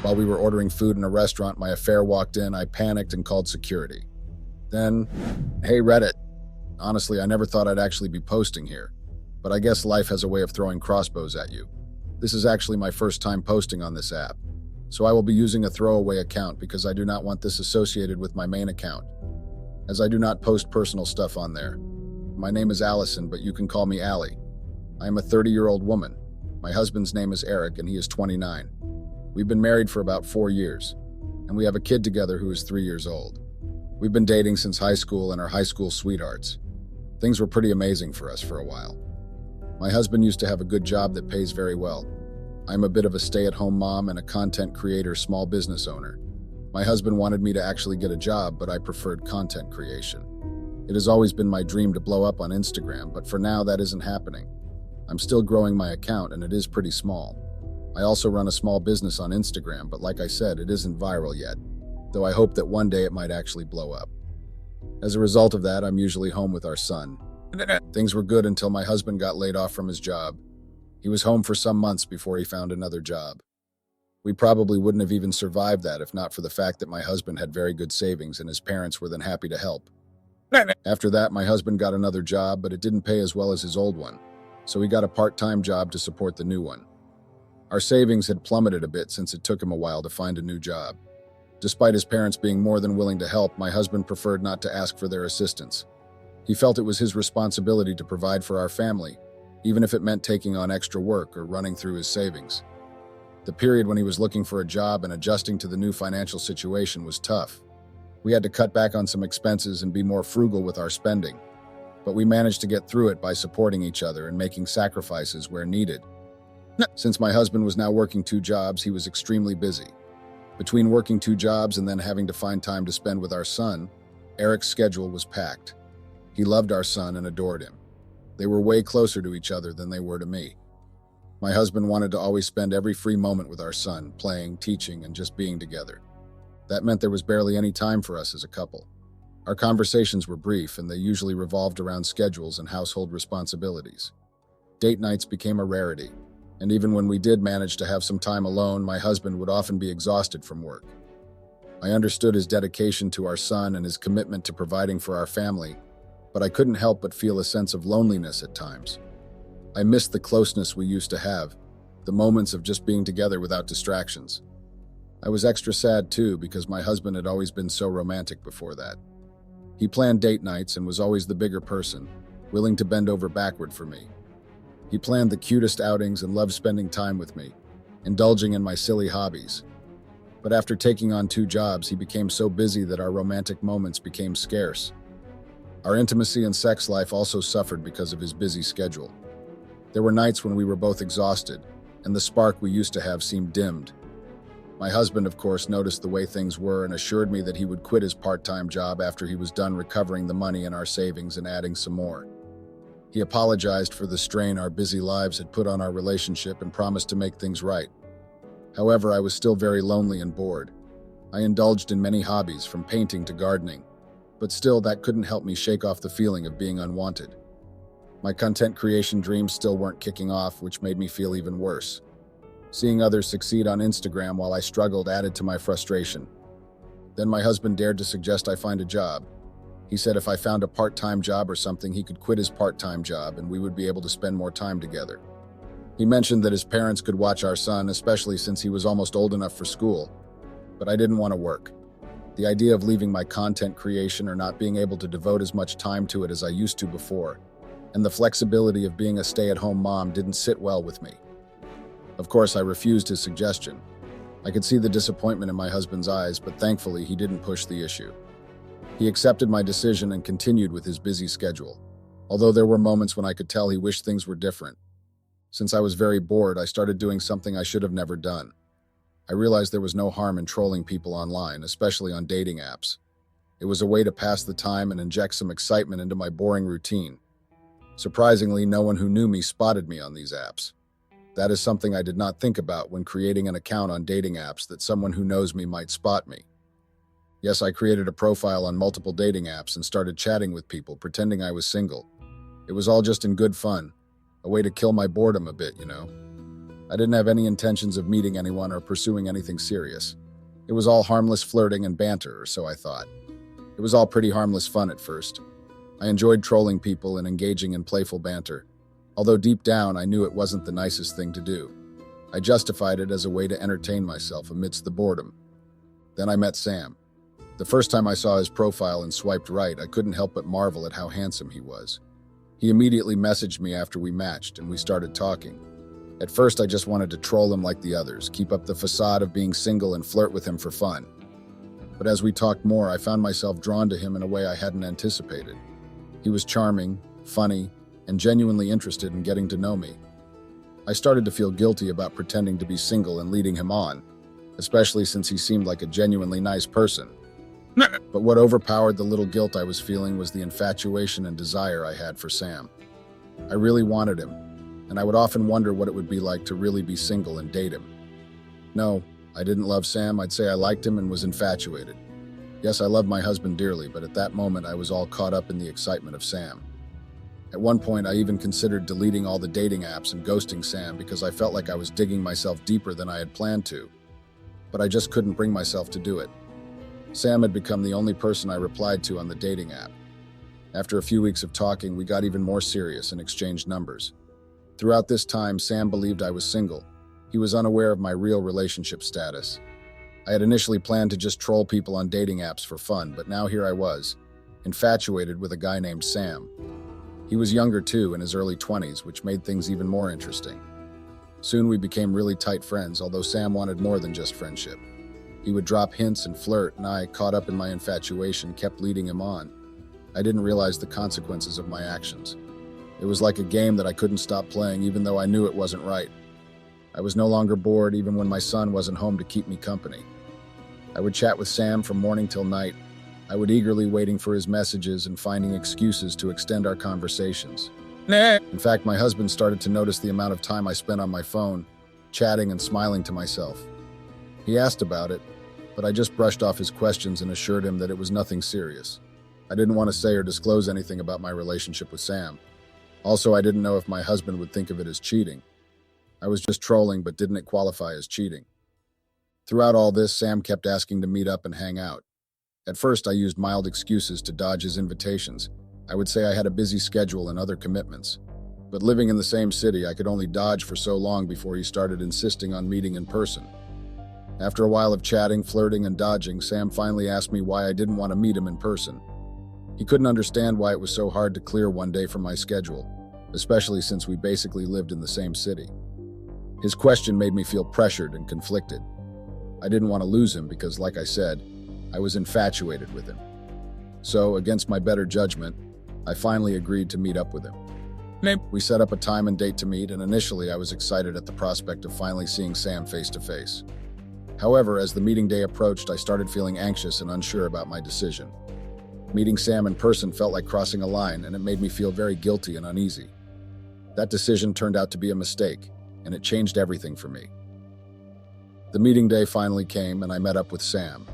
While we were ordering food in a restaurant, my affair walked in. I panicked and called security. Then, hey Reddit. Honestly, I never thought I'd actually be posting here, but I guess life has a way of throwing crossbows at you. This is actually my first time posting on this app, so I will be using a throwaway account because I do not want this associated with my main account, as I do not post personal stuff on there. My name is Allison, but you can call me Allie. I am a 30-year-old woman. My husband's name is Eric, and he is 29. We've been married for about 4 years, and we have a kid together who is 3 years old. We've been dating since high school and are high school sweethearts. Things were pretty amazing for us for a while. My husband used to have a good job that pays very well. I'm a bit of a stay-at-home mom and a content creator, small business owner. My husband wanted me to actually get a job, but I preferred content creation. It has always been my dream to blow up on Instagram, but for now that isn't happening. I'm still growing my account and it is pretty small. I also run a small business on Instagram, but like I said, it isn't viral yet, though I hope that one day it might actually blow up. As a result of that, I'm usually home with our son. Things were good until my husband got laid off from his job. He was home for some months before he found another job. We probably wouldn't have even survived that if not for the fact that my husband had very good savings and his parents were then happy to help. After that, my husband got another job, but it didn't pay as well as his old one, so he got a part-time job to support the new one. Our savings had plummeted a bit since it took him a while to find a new job. Despite his parents being more than willing to help, my husband preferred not to ask for their assistance. He felt it was his responsibility to provide for our family, even if it meant taking on extra work or running through his savings. The period when he was looking for a job and adjusting to the new financial situation was tough. We had to cut back on some expenses and be more frugal with our spending, but we managed to get through it by supporting each other and making sacrifices where needed. Since my husband was now working 2 jobs, he was extremely busy. Between working 2 jobs and then having to find time to spend with our son, Eric's schedule was packed. He loved our son and adored him. They were way closer to each other than they were to me. My husband wanted to always spend every free moment with our son, playing, teaching, and just being together. That meant there was barely any time for us as a couple. Our conversations were brief, and they usually revolved around schedules and household responsibilities. Date nights became a rarity, and even when we did manage to have some time alone, my husband would often be exhausted from work. I understood his dedication to our son and his commitment to providing for our family, but I couldn't help but feel a sense of loneliness at times. I missed the closeness we used to have, the moments of just being together without distractions. I was extra sad too because my husband had always been so romantic before that. He planned date nights and was always the bigger person, willing to bend over backward for me. He planned the cutest outings and loved spending time with me, indulging in my silly hobbies. But after taking on 2 jobs, he became so busy that our romantic moments became scarce. Our intimacy and sex life also suffered because of his busy schedule. There were nights when we were both exhausted, and the spark we used to have seemed dimmed. My husband, of course, noticed the way things were and assured me that he would quit his part-time job after he was done recovering the money in our savings and adding some more. He apologized for the strain our busy lives had put on our relationship and promised to make things right. However, I was still very lonely and bored. I indulged in many hobbies, from painting to gardening, but still that couldn't help me shake off the feeling of being unwanted. My content creation dreams still weren't kicking off, which made me feel even worse. Seeing others succeed on Instagram while I struggled added to my frustration. Then my husband dared to suggest I find a job. He said if I found a part-time job or something, he could quit his part-time job and we would be able to spend more time together. He mentioned that his parents could watch our son, especially since he was almost old enough for school. But I didn't want to work. The idea of leaving my content creation or not being able to devote as much time to it as I used to before, and the flexibility of being a stay-at-home mom didn't sit well with me. Of course, I refused his suggestion. I could see the disappointment in my husband's eyes, but thankfully he didn't push the issue. He accepted my decision and continued with his busy schedule, although there were moments when I could tell he wished things were different. Since I was very bored, I started doing something I should have never done. I realized there was no harm in trolling people online, especially on dating apps. It was a way to pass the time and inject some excitement into my boring routine. Surprisingly, no one who knew me spotted me on these apps. That is something I did not think about when creating an account on dating apps, that someone who knows me might spot me. Yes, I created a profile on multiple dating apps and started chatting with people, pretending I was single. It was all just in good fun, a way to kill my boredom a bit, you know. I didn't have any intentions of meeting anyone or pursuing anything serious. It was all harmless flirting and banter, or so I thought. It was all pretty harmless fun at first. I enjoyed trolling people and engaging in playful banter, although deep down I knew it wasn't the nicest thing to do. I justified it as a way to entertain myself amidst the boredom. Then I met Sam. The first time I saw his profile and swiped right, I couldn't help but marvel at how handsome he was. He immediately messaged me after we matched, and we started talking. At first, I just wanted to troll him like the others, keep up the facade of being single and flirt with him for fun. But as we talked more, I found myself drawn to him in a way I hadn't anticipated. He was charming, funny, and genuinely interested in getting to know me. I started to feel guilty about pretending to be single and leading him on, especially since he seemed like a genuinely nice person. But what overpowered the little guilt I was feeling was the infatuation and desire I had for Sam. I really wanted him, and I would often wonder what it would be like to really be single and date him. No, I didn't love Sam. I'd say I liked him and was infatuated. Yes, I loved my husband dearly, but at that moment I was all caught up in the excitement of Sam. At one point, I even considered deleting all the dating apps and ghosting Sam because I felt like I was digging myself deeper than I had planned to. But I just couldn't bring myself to do it. Sam had become the only person I replied to on the dating app. After a few weeks of talking, we got even more serious and exchanged numbers. Throughout this time, Sam believed I was single. He was unaware of my real relationship status. I had initially planned to just troll people on dating apps for fun, but now here I was, infatuated with a guy named Sam. He was younger too, in his early 20s, which made things even more interesting. Soon we became really tight friends, although Sam wanted more than just friendship. He would drop hints and flirt, and I, caught up in my infatuation, kept leading him on. I didn't realize the consequences of my actions. It was like a game that I couldn't stop playing, even though I knew it wasn't right. I was no longer bored, even when my son wasn't home to keep me company. I would chat with Sam from morning till night. I would eagerly waiting for his messages and finding excuses to extend our conversations. In fact, my husband started to notice the amount of time I spent on my phone, chatting and smiling to myself. He asked about it, but I just brushed off his questions and assured him that it was nothing serious. I didn't want to say or disclose anything about my relationship with Sam. Also, I didn't know if my husband would think of it as cheating. I was just trolling, but didn't it qualify as cheating? Throughout all this, Sam kept asking to meet up and hang out. At first, I used mild excuses to dodge his invitations. I would say I had a busy schedule and other commitments. But living in the same city, I could only dodge for so long before he started insisting on meeting in person. After a while of chatting, flirting, and dodging, Sam finally asked me why I didn't want to meet him in person. He couldn't understand why it was so hard to clear one day from my schedule, especially since we basically lived in the same city. His question made me feel pressured and conflicted. I didn't want to lose him because, like I said, I was infatuated with him. So, against my better judgment, I finally agreed to meet up with him. We set up a time and date to meet, and initially I was excited at the prospect of finally seeing Sam face to face. However, as the meeting day approached, I started feeling anxious and unsure about my decision. Meeting Sam in person felt like crossing a line, and it made me feel very guilty and uneasy. That decision turned out to be a mistake, and it changed everything for me. The meeting day finally came, and I met up with Sam.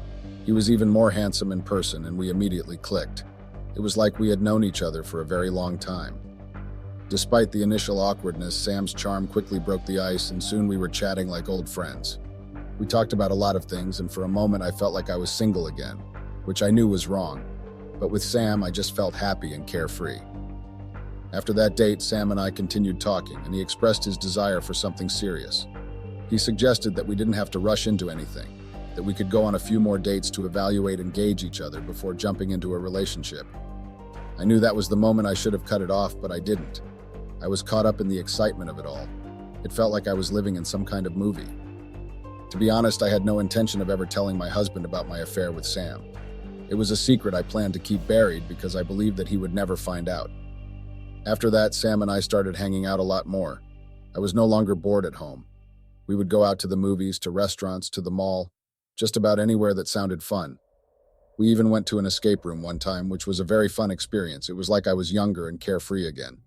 He was even more handsome in person, and we immediately clicked. It was like we had known each other for a very long time. Despite the initial awkwardness, Sam's charm quickly broke the ice, and soon we were chatting like old friends. We talked about a lot of things, and for a moment I felt like I was single again, which I knew was wrong. But with Sam, I just felt happy and carefree. After that date, Sam and I continued talking, and he expressed his desire for something serious. He suggested that we didn't have to rush into anything, that we could go on a few more dates to evaluate and gauge each other before jumping into a relationship. I knew that was the moment I should have cut it off, but I didn't. I was caught up in the excitement of it all. It felt like I was living in some kind of movie. To be honest, I had no intention of ever telling my husband about my affair with Sam. It was a secret I planned to keep buried because I believed that he would never find out. After that, Sam and I started hanging out a lot more. I was no longer bored at home. We would go out to the movies, to restaurants, to the mall, just about anywhere that sounded fun. We even went to an escape room one time, which was a very fun experience. It was like I was younger and carefree again.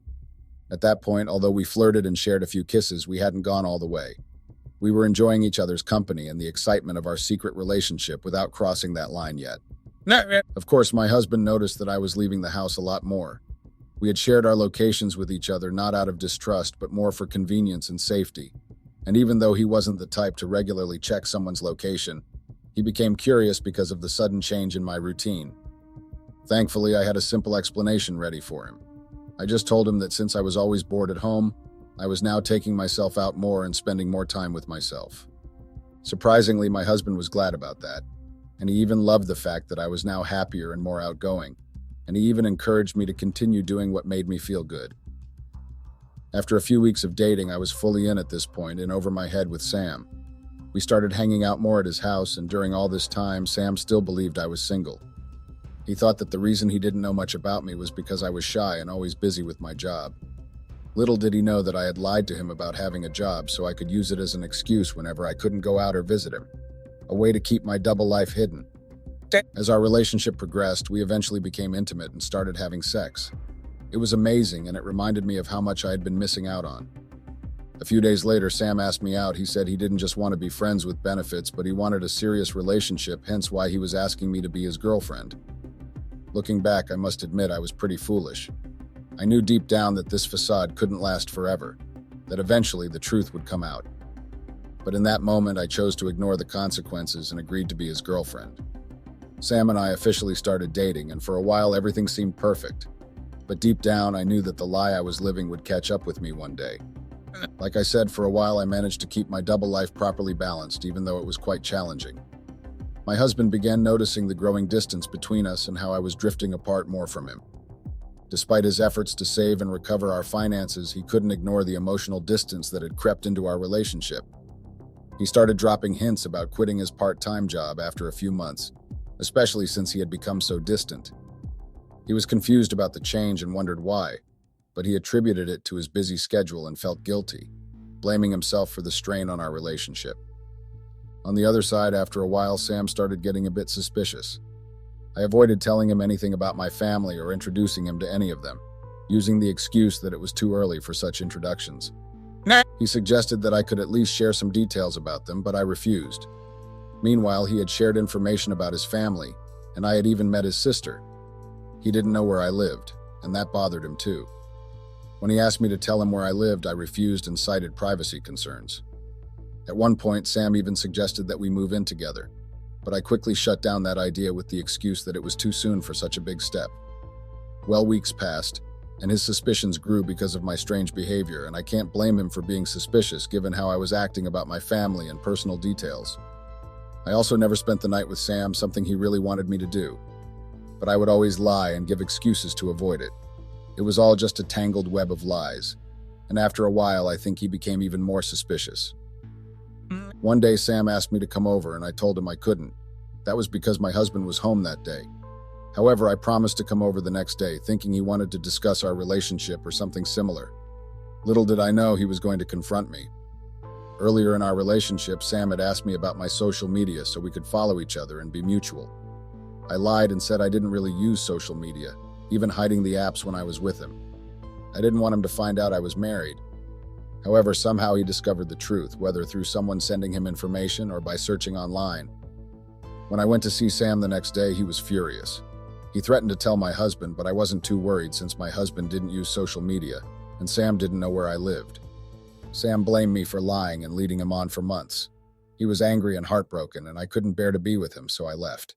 At that point, although we flirted and shared a few kisses, we hadn't gone all the way. We were enjoying each other's company and the excitement of our secret relationship without crossing that line yet. Of course, my husband noticed that I was leaving the house a lot more. We had shared our locations with each other not out of distrust, but more for convenience and safety. And even though he wasn't the type to regularly check someone's location, he became curious because of the sudden change in my routine. Thankfully, I had a simple explanation ready for him. I just told him that since I was always bored at home, I was now taking myself out more and spending more time with myself. Surprisingly, my husband was glad about that, and he even loved the fact that I was now happier and more outgoing, and he even encouraged me to continue doing what made me feel good. After a few weeks of dating, I was fully in at this point and over my head with Sam. We started hanging out more at his house, and during all this time, Sam still believed I was single. He thought that the reason he didn't know much about me was because I was shy and always busy with my job. Little did he know that I had lied to him about having a job so I could use it as an excuse whenever I couldn't go out or visit him, a way to keep my double life hidden. As our relationship progressed, we eventually became intimate and started having sex. It was amazing, and it reminded me of how much I had been missing out on. A few days later, Sam asked me out. He said he didn't just want to be friends with benefits, but he wanted a serious relationship, hence why he was asking me to be his girlfriend. Looking back, I must admit I was pretty foolish. I knew deep down that this facade couldn't last forever, that eventually the truth would come out. But in that moment, I chose to ignore the consequences and agreed to be his girlfriend. Sam and I officially started dating, and for a while everything seemed perfect. But deep down, I knew that the lie I was living would catch up with me one day. Like I said, for a while I managed to keep my double life properly balanced, even though it was quite challenging. My husband began noticing the growing distance between us and how I was drifting apart more from him. Despite his efforts to save and recover our finances, he couldn't ignore the emotional distance that had crept into our relationship. He started dropping hints about quitting his part-time job after a few months, especially since he had become so distant. He was confused about the change and wondered why, but he attributed it to his busy schedule and felt guilty, blaming himself for the strain on our relationship. On the other side, after a while, Sam started getting a bit suspicious. I avoided telling him anything about my family or introducing him to any of them, using the excuse that it was too early for such introductions. He suggested that I could at least share some details about them, but I refused. Meanwhile, he had shared information about his family, and I had even met his sister. He didn't know where I lived, and that bothered him too. When he asked me to tell him where I lived, I refused and cited privacy concerns. At one point, Sam even suggested that we move in together, but I quickly shut down that idea with the excuse that it was too soon for such a big step. Well, weeks passed, and his suspicions grew because of my strange behavior, and I can't blame him for being suspicious given how I was acting about my family and personal details. I also never spent the night with Sam, something he really wanted me to do, but I would always lie and give excuses to avoid it. It was all just a tangled web of lies, and after a while, I think he became even more suspicious. One day, Sam asked me to come over, and I told him I couldn't. That was because my husband was home that day. However, I promised to come over the next day, thinking he wanted to discuss our relationship or something similar. Little did I know he was going to confront me. Earlier in our relationship, Sam had asked me about my social media so we could follow each other and be mutual. I lied and said I didn't really use social media, even hiding the apps when I was with him. I didn't want him to find out I was married. However, somehow he discovered the truth, whether through someone sending him information or by searching online. When I went to see Sam the next day, he was furious. He threatened to tell my husband, but I wasn't too worried since my husband didn't use social media, and Sam didn't know where I lived. Sam blamed me for lying and leading him on for months. He was angry and heartbroken, and I couldn't bear to be with him, so I left.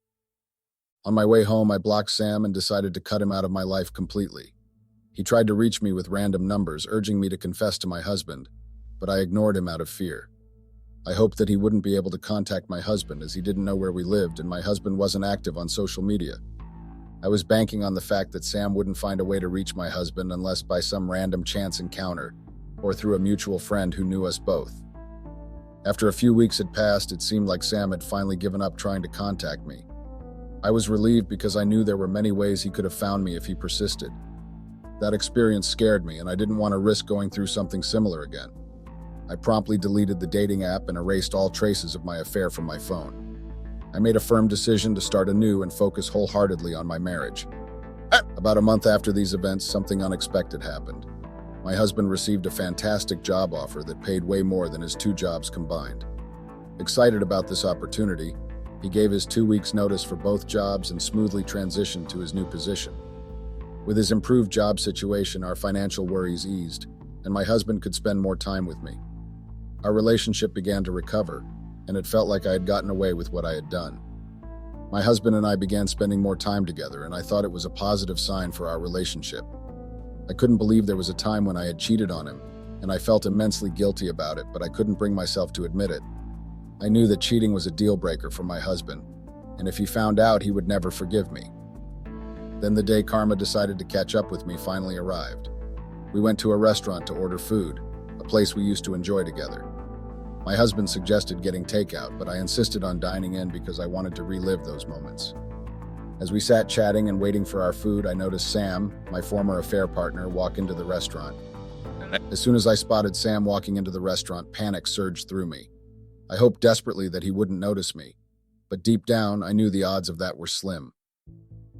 On my way home, I blocked Sam and decided to cut him out of my life completely. He tried to reach me with random numbers, urging me to confess to my husband, but I ignored him out of fear. I hoped that he wouldn't be able to contact my husband as he didn't know where we lived and my husband wasn't active on social media. I was banking on the fact that Sam wouldn't find a way to reach my husband unless by some random chance encounter or through a mutual friend who knew us both. After a few weeks had passed, it seemed like Sam had finally given up trying to contact me. I was relieved because I knew there were many ways he could have found me if he persisted. That experience scared me, and I didn't want to risk going through something similar again. I promptly deleted the dating app and erased all traces of my affair from my phone. I made a firm decision to start anew and focus wholeheartedly on my marriage. About a month after these events, something unexpected happened. My husband received a fantastic job offer that paid way more than his 2 jobs combined. Excited about this opportunity, he gave his 2 weeks' notice for both jobs and smoothly transitioned to his new position. With his improved job situation, our financial worries eased, and my husband could spend more time with me. Our relationship began to recover, and it felt like I had gotten away with what I had done. My husband and I began spending more time together, and I thought it was a positive sign for our relationship. I couldn't believe there was a time when I had cheated on him, and I felt immensely guilty about it, but I couldn't bring myself to admit it. I knew that cheating was a deal breaker for my husband, and if he found out, he would never forgive me. Then the day Karma decided to catch up with me finally arrived. We went to a restaurant to order food, a place we used to enjoy together. My husband suggested getting takeout, but I insisted on dining in because I wanted to relive those moments. As we sat chatting and waiting for our food, I noticed Sam, my former affair partner, walk into the restaurant. As soon as I spotted Sam walking into the restaurant, panic surged through me. I hoped desperately that he wouldn't notice me, but deep down, I knew the odds of that were slim.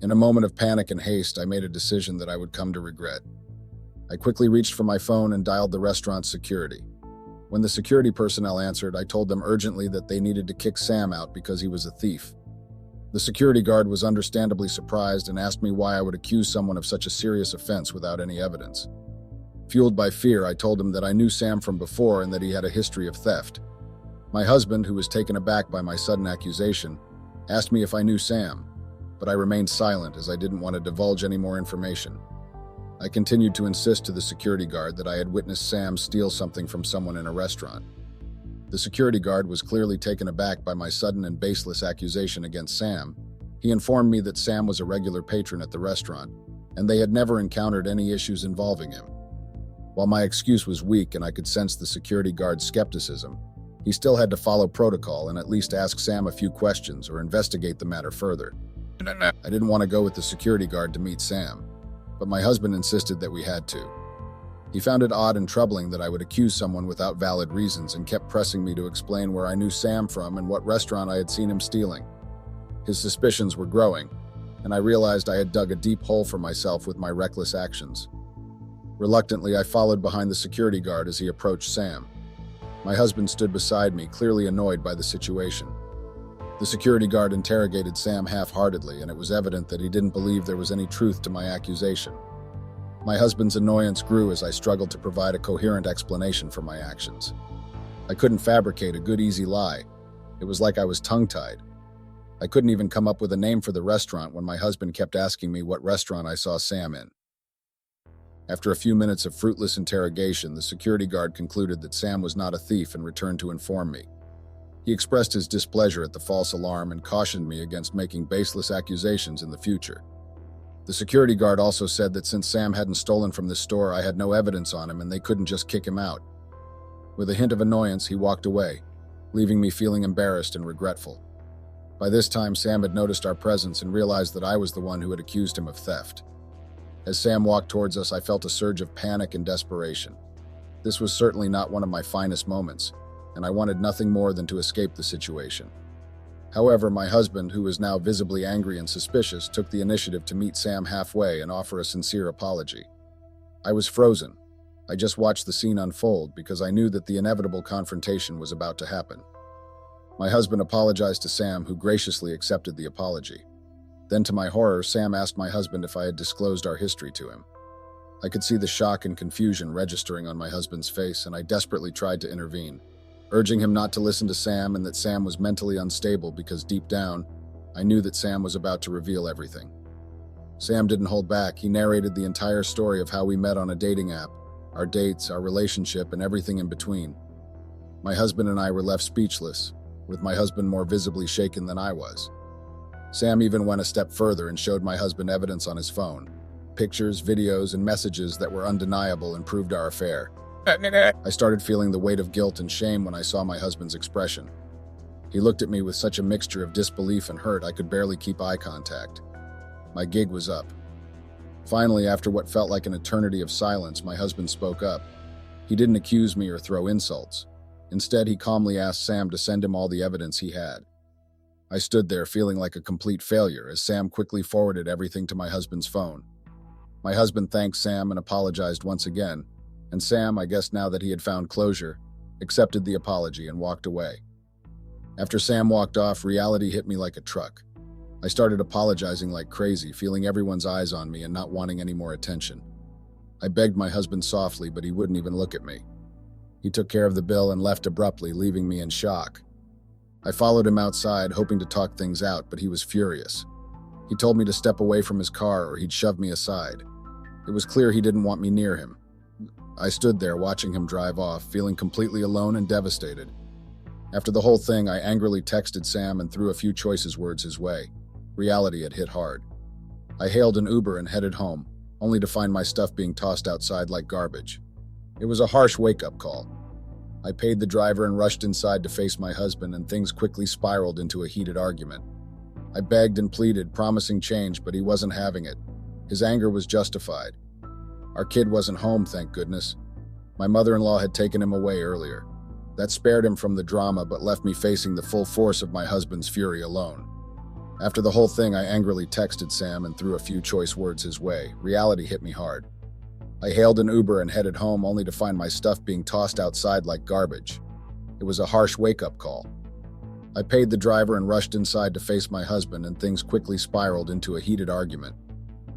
In a moment of panic and haste, I made a decision that I would come to regret. I quickly reached for my phone and dialed the restaurant's security. When the security personnel answered, I told them urgently that they needed to kick Sam out because he was a thief. The security guard was understandably surprised and asked me why I would accuse someone of such a serious offense without any evidence. Fueled by fear, I told him that I knew Sam from before and that he had a history of theft. My husband, who was taken aback by my sudden accusation, asked me if I knew Sam, but I remained silent as I didn't want to divulge any more information. I continued to insist to the security guard that I had witnessed Sam steal something from someone in a restaurant. The security guard was clearly taken aback by my sudden and baseless accusation against Sam. He informed me that Sam was a regular patron at the restaurant, and they had never encountered any issues involving him. While my excuse was weak and I could sense the security guard's skepticism, he still had to follow protocol and at least ask Sam a few questions or investigate the matter further. I didn't want to go with the security guard to meet Sam, but my husband insisted that we had to. He found it odd and troubling that I would accuse someone without valid reasons and kept pressing me to explain where I knew Sam from and what restaurant I had seen him stealing. His suspicions were growing, and I realized I had dug a deep hole for myself with my reckless actions. Reluctantly, I followed behind the security guard as he approached Sam. My husband stood beside me, clearly annoyed by the situation. The security guard interrogated Sam half-heartedly, and it was evident that he didn't believe there was any truth to my accusation. My husband's annoyance grew as I struggled to provide a coherent explanation for my actions. I couldn't fabricate a good, easy lie. It was like I was tongue-tied. I couldn't even come up with a name for the restaurant when my husband kept asking me what restaurant I saw Sam in. After a few minutes of fruitless interrogation, the security guard concluded that Sam was not a thief and returned to inform me. He expressed his displeasure at the false alarm and cautioned me against making baseless accusations in the future. The security guard also said that since Sam hadn't stolen from the store, I had no evidence on him and they couldn't just kick him out. With a hint of annoyance, he walked away, leaving me feeling embarrassed and regretful. By this time, Sam had noticed our presence and realized that I was the one who had accused him of theft. As Sam walked towards us, I felt a surge of panic and desperation. This was certainly not one of my finest moments, and I wanted nothing more than to escape the situation. However, my husband, who was now visibly angry and suspicious, took the initiative to meet Sam halfway and offer a sincere apology. I was frozen. I just watched the scene unfold because I knew that the inevitable confrontation was about to happen. My husband apologized to Sam, who graciously accepted the apology. Then, to my horror, Sam asked my husband if I had disclosed our history to him. I could see the shock and confusion registering on my husband's face, and I desperately tried to intervene, urging him not to listen to Sam and that Sam was mentally unstable because deep down, I knew that Sam was about to reveal everything. Sam didn't hold back. He narrated the entire story of how we met on a dating app, our dates, our relationship, and everything in between. My husband and I were left speechless, with my husband more visibly shaken than I was. Sam even went a step further and showed my husband evidence on his phone, pictures, videos, and messages that were undeniable and proved our affair. I started feeling the weight of guilt and shame when I saw my husband's expression. He looked at me with such a mixture of disbelief and hurt I could barely keep eye contact. My gig was up. Finally, after what felt like an eternity of silence, my husband spoke up. He didn't accuse me or throw insults. Instead, he calmly asked Sam to send him all the evidence he had. I stood there feeling like a complete failure as Sam quickly forwarded everything to my husband's phone. My husband thanked Sam and apologized once again, and Sam, I guess now that he had found closure, accepted the apology and walked away. After Sam walked off, reality hit me like a truck. I started apologizing like crazy, feeling everyone's eyes on me and not wanting any more attention. I begged my husband softly, but he wouldn't even look at me. He took care of the bill and left abruptly, leaving me in shock. I followed him outside, hoping to talk things out, but he was furious. He told me to step away from his car or he'd shove me aside. It was clear he didn't want me near him. I stood there watching him drive off, feeling completely alone and devastated. After the whole thing, I angrily texted Sam and threw a few choice words his way. Reality had hit hard. I hailed an Uber and headed home, only to find my stuff being tossed outside like garbage. It was a harsh wake-up call. I paid the driver and rushed inside to face my husband, and things quickly spiraled into a heated argument. I begged and pleaded, promising change, but he wasn't having it. His anger was justified. Our kid wasn't home, thank goodness. My mother-in-law had taken him away earlier. That spared him from the drama, but left me facing the full force of my husband's fury alone. After the whole thing, I angrily texted Sam and threw a few choice words his way. Reality hit me hard. I hailed an Uber and headed home, only to find my stuff being tossed outside like garbage. It was a harsh wake-up call. I paid the driver and rushed inside to face my husband, and things quickly spiraled into a heated argument.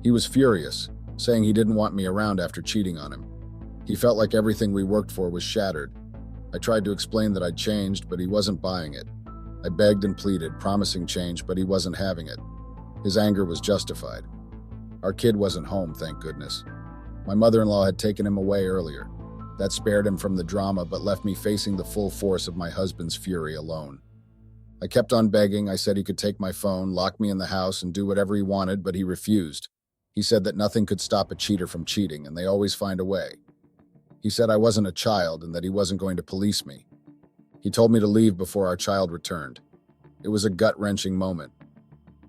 He was furious, saying he didn't want me around after cheating on him. He felt like everything we worked for was shattered. I tried to explain that I'd changed, but he wasn't buying it. I begged and pleaded, promising change, but he wasn't having it. His anger was justified. Our kid wasn't home, thank goodness. My mother-in-law had taken him away earlier. That spared him from the drama, but left me facing the full force of my husband's fury alone. I kept on begging. I said he could take my phone, lock me in the house, and do whatever he wanted, but he refused. He said that nothing could stop a cheater from cheating, and they always find a way. He said I wasn't a child and that he wasn't going to police me. He told me to leave before our child returned. It was a gut-wrenching moment.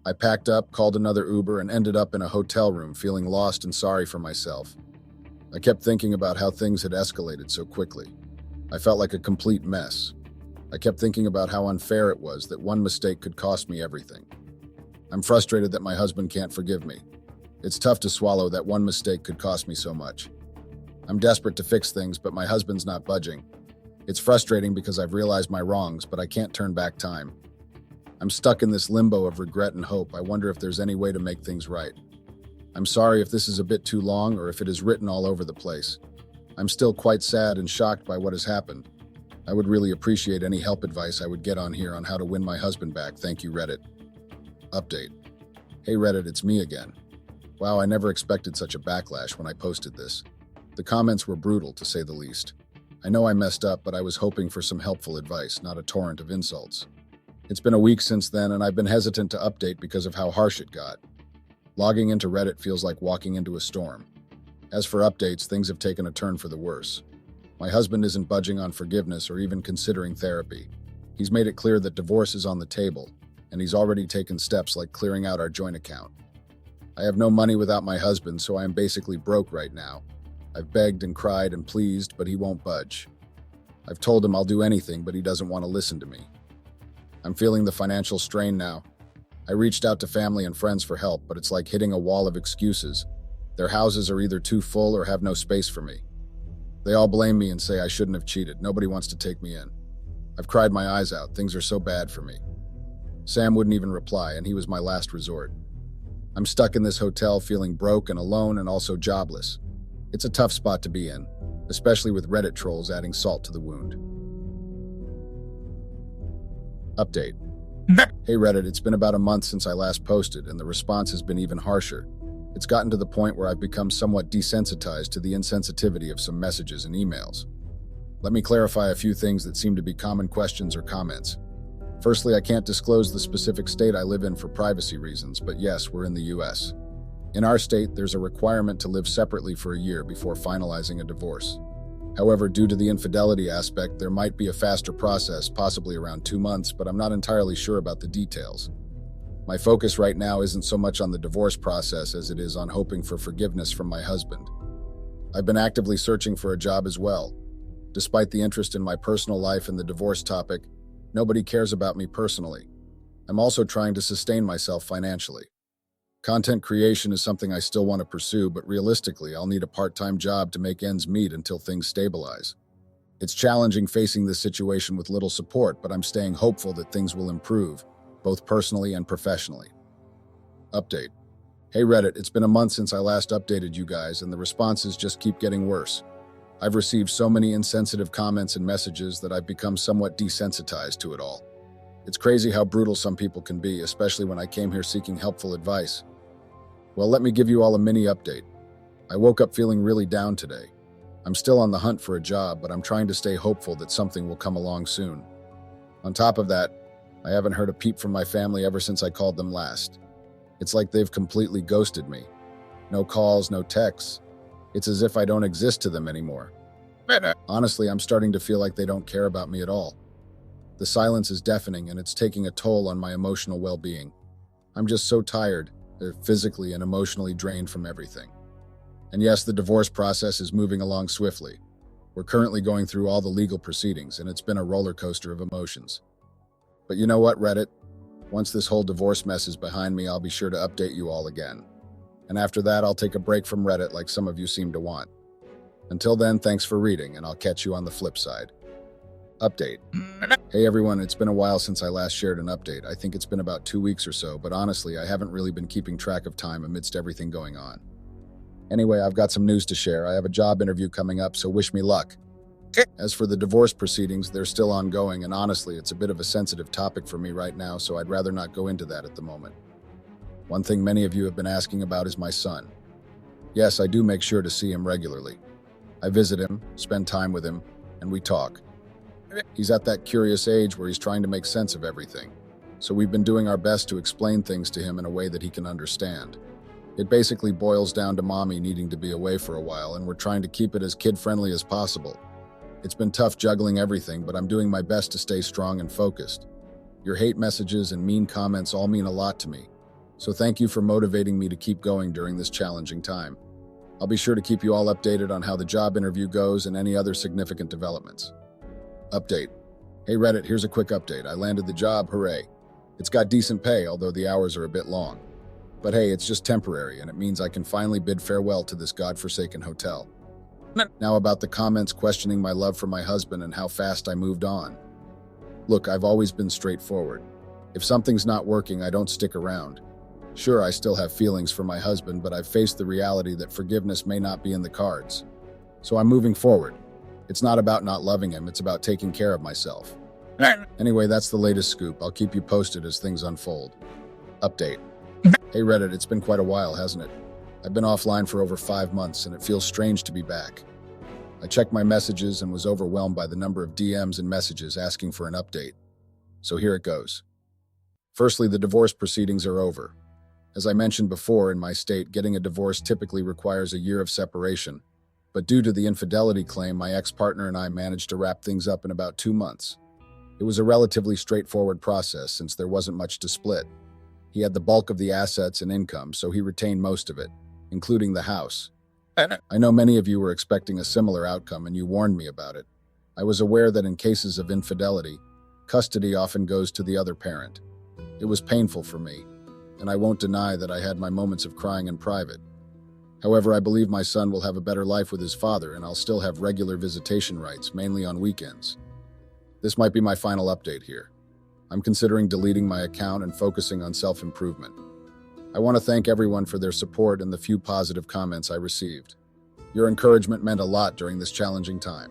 I packed up, called another Uber, and ended up in a hotel room feeling lost and sorry for myself. I kept thinking about how things had escalated so quickly. I felt like a complete mess. I kept thinking about how unfair it was that one mistake could cost me everything. I'm frustrated that my husband can't forgive me. It's tough to swallow that one mistake could cost me so much. I'm desperate to fix things, but my husband's not budging. It's frustrating because I've realized my wrongs, but I can't turn back time. I'm stuck in this limbo of regret and hope. I wonder if there's any way to make things right. I'm sorry if this is a bit too long or if it is written all over the place. I'm still quite sad and shocked by what has happened. I would really appreciate any help advice I would get on here on how to win my husband back. Thank you, Reddit. Update. Hey Reddit, it's me again. Wow, I never expected such a backlash when I posted this. The comments were brutal, to say the least. I know I messed up, but I was hoping for some helpful advice, not a torrent of insults. It's been a week since then, and I've been hesitant to update because of how harsh it got. Logging into Reddit feels like walking into a storm. As for updates, things have taken a turn for the worse. My husband isn't budging on forgiveness or even considering therapy. He's made it clear that divorce is on the table, and he's already taken steps like clearing out our joint account. I have no money without my husband, so I am basically broke right now. I've begged and cried and pleased, but he won't budge. I've told him I'll do anything, but he doesn't want to listen to me. I'm feeling the financial strain now. I reached out to family and friends for help, but it's like hitting a wall of excuses. Their houses are either too full or have no space for me. They all blame me and say I shouldn't have cheated. Nobody wants to take me in. I've cried my eyes out. Things are so bad for me. Sam wouldn't even reply, and he was my last resort. I'm stuck in this hotel feeling broke and alone and also jobless. It's a tough spot to be in, especially with Reddit trolls adding salt to the wound. Update. Hey Reddit, it's been about a month since I last posted, and the response has been even harsher. It's gotten to the point where I've become somewhat desensitized to the insensitivity of some messages and emails. Let me clarify a few things that seem to be common questions or comments. Firstly, I can't disclose the specific state I live in for privacy reasons, but yes, we're in the US. In our state, there's a requirement to live separately for a year before finalizing a divorce. However, due to the infidelity aspect, there might be a faster process, possibly around 2 months, but I'm not entirely sure about the details. My focus right now isn't so much on the divorce process as it is on hoping for forgiveness from my husband. I've been actively searching for a job as well. Despite the interest in my personal life and the divorce topic, nobody cares about me personally. I'm also trying to sustain myself financially. Content creation is something I still want to pursue, but realistically, I'll need a part-time job to make ends meet until things stabilize. It's challenging facing this situation with little support, but I'm staying hopeful that things will improve, both personally and professionally. Update. Hey Reddit, it's been a month since I last updated you guys, and the responses just keep getting worse. I've received so many insensitive comments and messages that I've become somewhat desensitized to it all. It's crazy how brutal some people can be, especially when I came here seeking helpful advice. Well, let me give you all a mini update. I woke up feeling really down today. I'm still on the hunt for a job, but I'm trying to stay hopeful that something will come along soon. On top of that, I haven't heard a peep from my family ever since I called them last. It's like they've completely ghosted me. No calls, no texts. It's as if I don't exist to them anymore. Honestly, I'm starting to feel like they don't care about me at all. The silence is deafening, and it's taking a toll on my emotional well-being. I'm just so tired, physically and emotionally drained from everything. And yes, the divorce process is moving along swiftly. We're currently going through all the legal proceedings, and it's been a roller coaster of emotions. But you know what, Reddit? Once this whole divorce mess is behind me, I'll be sure to update you all again. And after that, I'll take a break from Reddit like some of you seem to want. Until then, thanks for reading, and I'll catch you on the flip side. Update. Hey everyone, it's been a while since I last shared an update. I think it's been about 2 weeks or so, but honestly, I haven't really been keeping track of time amidst everything going on. Anyway, I've got some news to share. I have a job interview coming up, so wish me luck. As for the divorce proceedings, they're still ongoing, and honestly, it's a bit of a sensitive topic for me right now, so I'd rather not go into that at the moment. One thing many of you have been asking about is my son. Yes, I do make sure to see him regularly. I visit him, spend time with him, and we talk. He's at that curious age where he's trying to make sense of everything, so we've been doing our best to explain things to him in a way that he can understand. It basically boils down to mommy needing to be away for a while, and we're trying to keep it as kid-friendly as possible. It's been tough juggling everything, but I'm doing my best to stay strong and focused. Your hate messages and mean comments all mean a lot to me, so thank you for motivating me to keep going during this challenging time. I'll be sure to keep you all updated on how the job interview goes and any other significant developments. Update. Hey Reddit, here's a quick update. I landed the job, hooray. It's got decent pay, although the hours are a bit long. But hey, it's just temporary, and it means I can finally bid farewell to this godforsaken hotel. Now about the comments questioning my love for my husband and how fast I moved on. Look, I've always been straightforward. If something's not working, I don't stick around. Sure, I still have feelings for my husband, but I've faced the reality that forgiveness may not be in the cards. So I'm moving forward. It's not about not loving him, it's about taking care of myself. Anyway, that's the latest scoop. I'll keep you posted as things unfold. Update. Hey Reddit, it's been quite a while, hasn't it? I've been offline for over 5 months, and it feels strange to be back. I checked my messages and was overwhelmed by the number of DMs and messages asking for an update. So here it goes. Firstly, the divorce proceedings are over. As I mentioned before, in my state, getting a divorce typically requires a year of separation. But due to the infidelity claim, my ex-partner and I managed to wrap things up in about 2 months. It was a relatively straightforward process since there wasn't much to split. He had the bulk of the assets and income, so he retained most of it, including the house. I know many of you were expecting a similar outcome, and you warned me about it. I was aware that in cases of infidelity, custody often goes to the other parent. It was painful for me, and I won't deny that I had my moments of crying in private. However, I believe my son will have a better life with his father, and I'll still have regular visitation rights, mainly on weekends. This might be my final update here. I'm considering deleting my account and focusing on self-improvement. I want to thank everyone for their support and the few positive comments I received. Your encouragement meant a lot during this challenging time.